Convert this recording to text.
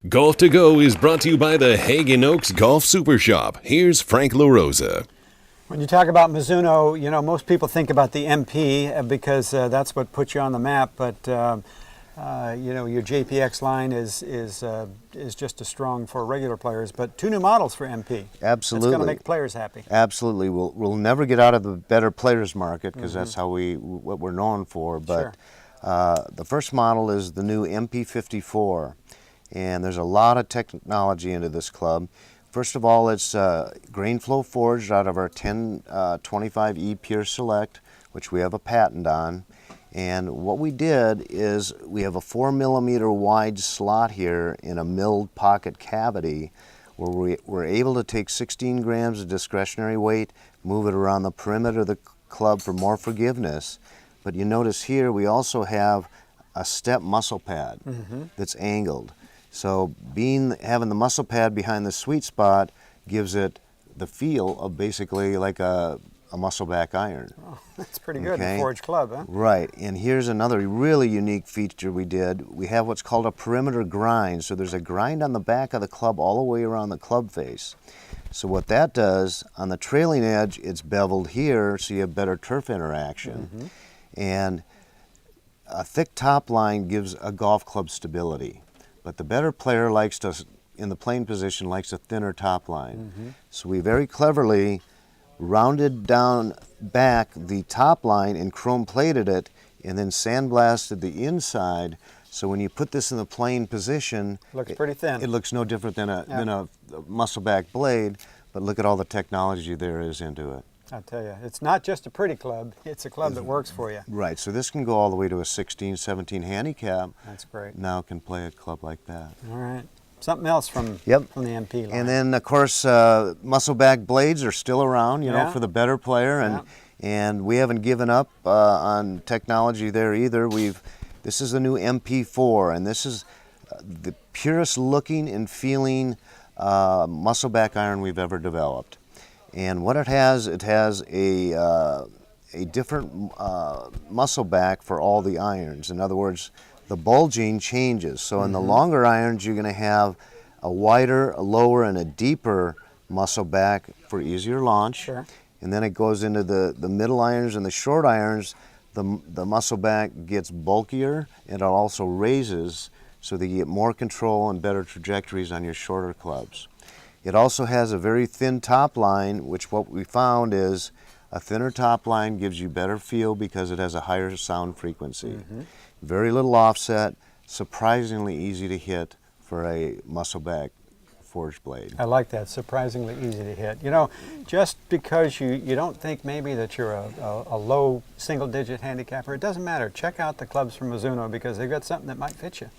Golf to Go is brought to you by the Hagen Oaks Golf Super Shop. Here's Frank LaRosa. When you talk about Mizuno, you know, most people think about the MP because that's what puts you on the map. But you know, your JPX line is just as strong for regular players. But two new models for MP. Absolutely, it's going to make players happy. Absolutely, we'll never get out of the better players market because that's how what we're known for. But sure. The first model is the new MP 54, and there's a lot of technology into this club. First of all, it's grain flow forged out of our 1025E Pure Select, which we have a patent on. And what we did is we have a 4mm wide slot here in a milled pocket cavity where we're able to take 16 grams of discretionary weight, move it around the perimeter of the club for more forgiveness. But you notice here we also have a step muscle pad that's angled. So having the muscle pad behind the sweet spot gives it the feel of basically like a muscle back iron. Oh, that's pretty good in a forged club, huh? Right, and here's another really unique feature we did. We have what's called a perimeter grind. So there's a grind on the back of the club all the way around the club face. So what that does, on the trailing edge, it's beveled here so you have better turf interaction. And a thick top line gives a golf club stability. But the better player likes to, in the playing position, likes a thinner top line. So we very cleverly rounded down back the top line and chrome plated it and then sandblasted the inside. So when you put this in the playing position, looks pretty thin. It looks no different than a muscle back blade, but look at all the technology there is into it. I'll tell you, it's not just a pretty club, it's a club that works for you. Right, so this can go all the way to a 16, 17 handicap. That's great. Now can play a club like that. All right. Something else from the MP line. And then, of course, muscle back blades are still around, you know, for the better player. And we haven't given up on technology there either. This is the new MP4, and this is the purest looking and feeling muscle back iron we've ever developed. And what it has a different muscle back for all the irons. In other words, the bulging changes. So in the longer irons, you're going to have a wider, a lower, and a deeper muscle back for easier launch. Sure. And then it goes into the middle irons and the short irons. The muscle back gets bulkier, and it also raises so that you get more control and better trajectories on your shorter clubs. It also has a very thin top line, which what we found is a thinner top line gives you better feel because it has a higher sound frequency. Very little offset, surprisingly easy to hit for a muscle back forged blade. I like that, surprisingly easy to hit. You know, just because you don't think maybe that you're a low single-digit handicapper, it doesn't matter. Check out the clubs from Mizuno because they've got something that might fit you.